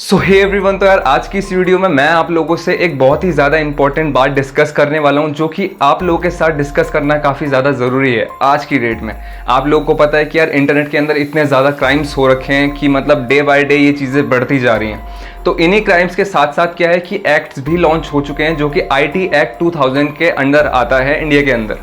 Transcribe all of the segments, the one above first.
सो hey everyone, तो यार आज की इस वीडियो में मैं आप लोगों से एक बहुत ही ज़्यादा इंपॉर्टेंट बात डिस्कस करने वाला हूं, जो कि आप लोगों के साथ डिस्कस करना काफ़ी ज़्यादा ज़रूरी है आज की डेट में। आप लोगों को पता है कि यार इंटरनेट के अंदर इतने ज़्यादा क्राइम्स हो रखे हैं कि मतलब डे बाय डे ये चीज़ें बढ़ती जा रही हैं। तो इन्हीं क्राइम्स के साथ साथ क्या है कि एक्ट्स भी लॉन्च हो चुके हैं, जो कि IT एक्ट 2000 के अंडर आता है इंडिया के अंदर।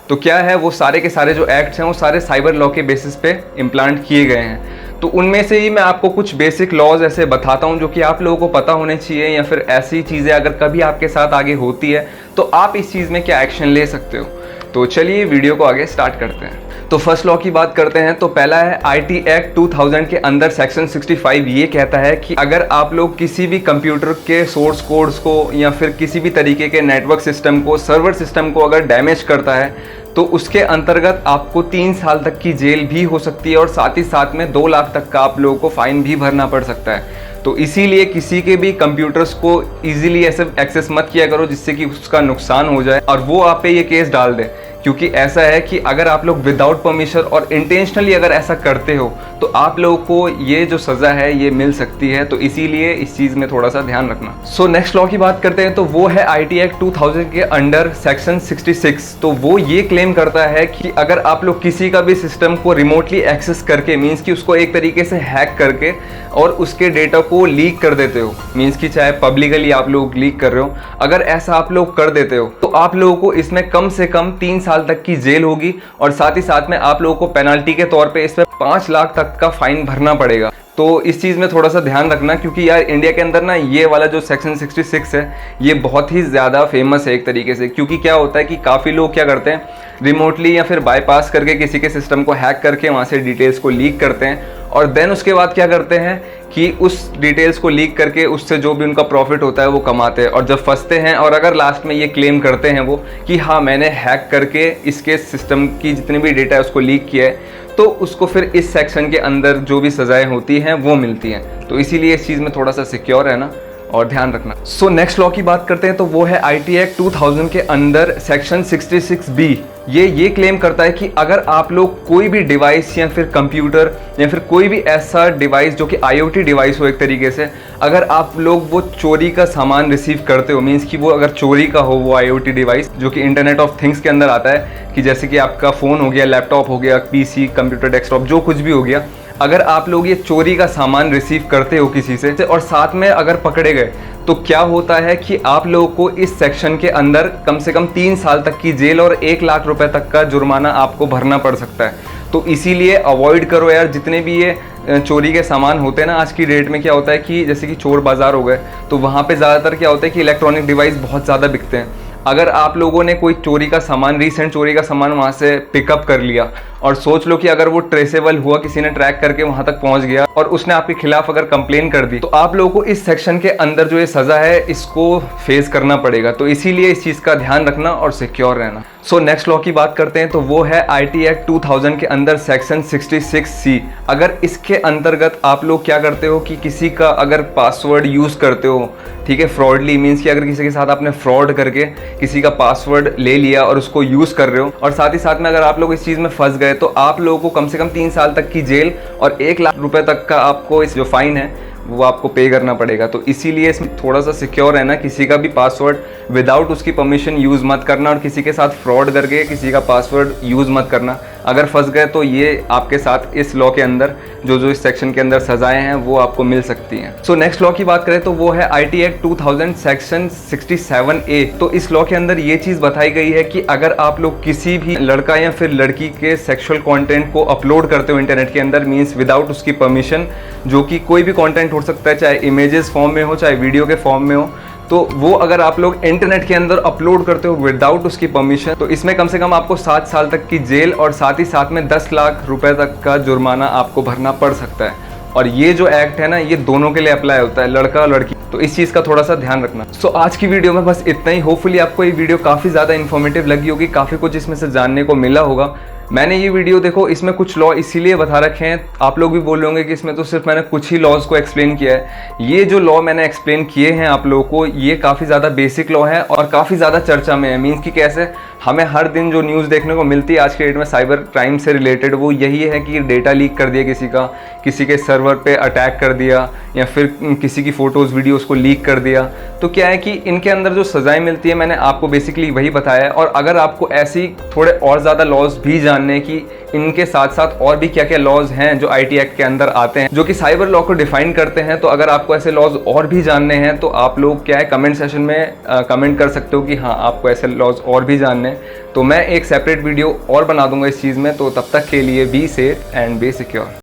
तो क्या है, वो सारे के सारे जो एक्ट्स हैं वो सारे साइबर लॉ के बेसिस पे इम्प्लांट किए गए हैं। तो उनमें से ही मैं आपको कुछ बेसिक लॉज ऐसे बताता हूं जो कि आप लोगों को पता होने चाहिए, या फिर ऐसी चीज़ें अगर कभी आपके साथ आगे होती है तो आप इस चीज़ में क्या एक्शन ले सकते हो। तो चलिए वीडियो को आगे स्टार्ट करते हैं। तो फर्स्ट लॉ की बात करते हैं। तो पहला है IT एक्ट 2000 के अंदर सेक्शन 65 ये कहता है कि अगर आप लोग किसी भी कंप्यूटर के सोर्स कोड्स को या फिर किसी भी तरीके के नेटवर्क सिस्टम को, सर्वर सिस्टम को अगर डैमेज करता है तो उसके अंतर्गत आपको 3 साल तक की जेल भी हो सकती है, और साथ ही साथ में 2 लाख तक का आप लोगों को फाइन भी भरना पड़ सकता है। तो इसीलिए किसी के भी कंप्यूटर्स को इजीली ऐसे एक्सेस मत किया करो जिससे कि उसका नुकसान हो जाए और वो आप पे ये केस डाल दे। क्योंकि ऐसा है कि अगर आप लोग विदाउट परमिशन और इंटेंशनली अगर ऐसा करते हो तो आप लोगों को ये जो सज़ा है ये मिल सकती है। तो इसीलिए इस चीज़ में थोड़ा सा ध्यान रखना। सो नेक्स्ट लॉ की बात करते हैं। तो वो है IT एक्ट 2000 के अंडर सेक्शन 66। तो वो ये क्लेम करता है कि अगर आप लोग किसी का भी सिस्टम को रिमोटली एक्सेस करके, मीन्स कि उसको एक तरीके से हैक करके और उसके डेटा को लीक कर देते हो, मीन्स कि चाहे पब्लिकली आप लोग लीक कर रहे हो, अगर ऐसा आप लोग कर देते हो तो आप लोगों को इसमें कम से कम 3 साल तक की जेल होगी, और साथ ही साथ में आप लोगों को पेनल्टी के तौर पे इसमें 5 लाख तक का फाइन भरना पड़ेगा। तो इस चीज़ में थोड़ा सा ध्यान रखना, क्योंकि यार इंडिया के अंदर ना ये वाला जो सेक्शन 66 है ये बहुत ही ज़्यादा फेमस है एक तरीके से। क्योंकि क्या होता है कि काफ़ी लोग क्या करते हैं, रिमोटली या फिर बाईपास करके किसी के सिस्टम को हैक करके वहाँ से डिटेल्स को लीक करते हैं, और देन उसके बाद क्या करते हैं कि उस डिटेल्स को लीक करके उससे जो भी उनका प्रॉफिट होता है वो कमाते हैं। और जब फंसते हैं और अगर लास्ट में ये क्लेम करते हैं वो कि हाँ मैंने हैक करके इसके सिस्टम की जितनी भी डेटा है उसको लीक किया है, तो उसको फिर इस सेक्शन के अंदर जो भी सज़ाएं होती हैं वो मिलती हैं। तो इसीलिए इस चीज़ में थोड़ा सा सिक्योर रहना और ध्यान रखना। सो नेक्स्ट लॉ की बात करते हैं। तो वो है IT एक्ट 2000 के अंदर सेक्शन 66B। ये क्लेम करता है कि अगर आप लोग कोई भी डिवाइस या फिर कंप्यूटर या फिर कोई भी ऐसा डिवाइस जो कि IoT डिवाइस हो एक तरीके से, अगर आप लोग वो चोरी का सामान रिसीव करते हो, मीन्स कि वो अगर चोरी का हो वो IoT डिवाइस जो कि इंटरनेट ऑफ थिंग्स के अंदर आता है, कि जैसे कि आपका फ़ोन हो गया, लैपटॉप हो गया, PC, कंप्यूटर, डेस्कटॉप, जो कुछ भी हो गया, अगर आप लोग ये चोरी का सामान रिसीव करते हो किसी से और साथ में अगर पकड़े गए तो क्या होता है कि आप लोगों को इस सेक्शन के अंदर कम से कम 3 साल तक की जेल और 1 लाख रुपए तक का जुर्माना आपको भरना पड़ सकता है। तो इसीलिए अवॉइड करो यार जितने भी ये चोरी के सामान होते हैं ना। आज की डेट में क्या होता है कि जैसे कि चोर बाज़ार हो गए, तो वहाँ पे ज़्यादातर क्या होता है कि इलेक्ट्रॉनिक डिवाइस बहुत ज़्यादा बिकते हैं। अगर आप लोगों ने कोई चोरी का सामान, रीसेंट चोरी का सामान वहाँ से पिकअप कर लिया, और सोच लो कि अगर वो ट्रेसेबल हुआ, किसी ने ट्रैक करके वहाँ तक पहुँच गया और उसने आपके खिलाफ अगर कंप्लेन कर दी, तो आप लोगों को इस सेक्शन के अंदर जो ये सज़ा है इसको फेस करना पड़ेगा। तो इसीलिए इस चीज़ का ध्यान रखना और सिक्योर रहना। सो नेक्स्ट लॉ की बात करते हैं। तो वो है IT एक्ट 2000 के अंदर सेक्शन 66C। अगर इसके अंतर्गत आप लोग क्या करते हो कि किसी का अगर पासवर्ड यूज़ करते हो, ठीक है, फ्रॉडली, मीन्स कि अगर किसी के साथ आपने फ्रॉड करके किसी का पासवर्ड ले लिया और उसको यूज़ कर रहे हो, और साथ ही साथ में अगर आप लोग इस चीज़ में फंस गए, तो आप लोगों को कम से कम 3 साल तक की जेल और 1 लाख रुपए तक का आपको इस जो फाइन है वो आपको पे करना पड़ेगा। तो इसीलिए इसमें थोड़ा सा सिक्योर रहना, किसी का भी पासवर्ड विदाउट उसकी परमिशन यूज़ मत करना, और किसी के साथ फ्रॉड करके किसी का पासवर्ड यूज़ मत करना। अगर फंस गए तो ये आपके साथ इस लॉ के अंदर जो इस सेक्शन के अंदर सजाएं हैं वो आपको मिल सकती हैं। सो नेक्स्ट लॉ की बात करें तो वो है IT एक्ट 2000 सेक्शन 67A। तो इस लॉ के अंदर ये चीज़ बताई गई है कि अगर आप लोग किसी भी लड़का या फिर लड़की के सेक्सुअल कंटेंट को अपलोड करते हो इंटरनेट के अंदर, मीन्स विदाउट उसकी परमिशन, जो कि कोई भी कंटेंट हो सकता है, चाहे इमेजेस फॉर्म में हो चाहे वीडियो के फॉर्म में हो, तो वो अगर आप लोग इंटरनेट के अंदर अपलोड करते हो विदाउट उसकी परमिशन, तो इसमें कम से कम आपको 7 साल तक की जेल और साथ ही साथ में 10 लाख रुपए तक का जुर्माना आपको भरना पड़ सकता है। और ये जो एक्ट है ना ये दोनों के लिए अप्लाई होता है, लड़का और लड़की। तो इस चीज़ का थोड़ा सा ध्यान रखना। सो आज की वीडियो में बस इतना ही। होपफुली आपको ये वीडियो काफ़ी ज़्यादा इन्फॉर्मेटिव लगी होगी, काफ़ी कुछ इसमें से जानने को मिला होगा। मैंने ये वीडियो देखो इसमें कुछ लॉ इसीलिए बता रखे हैं, आप लोग भी बोल रहे होंगे कि इसमें तो सिर्फ मैंने कुछ ही लॉज को एक्सप्लेन किया है। ये जो लॉ मैंने एक्सप्लेन किए हैं आप लोगों को, ये काफ़ी ज़्यादा बेसिक लॉ है और काफ़ी ज़्यादा चर्चा में है। मीन्स कि कैसे, हमें हर दिन जो न्यूज़ देखने को मिलती है आज के डेट में साइबर क्राइम से रिलेटेड, वो यही है कि डेटा लीक कर दिया किसी का, किसी के सर्वर पे अटैक कर दिया, या फिर किसी की फ़ोटोज़ वीडियोज़ को लीक कर दिया। तो क्या है कि इनके अंदर जो सज़ाएँ मिलती है, मैंने आपको बेसिकली वही बताया है। और अगर आपको ऐसी थोड़े और ज़्यादा लॉज भी जानने की, इनके साथ साथ और भी क्या क्या लॉज हैं जो IT एक्ट के अंदर आते हैं जो कि साइबर लॉ को डिफाइन करते हैं, तो अगर आपको ऐसे लॉज और भी जानने हैं तो आप लोग क्या है कमेंट सेशन में कमेंट कर सकते हो कि हाँ आपको ऐसे लॉज और भी जानने हैं। तो मैं एक सेपरेट वीडियो और बना दूंगा इस चीज़ में। तो तब तक के लिए be safe and be secure.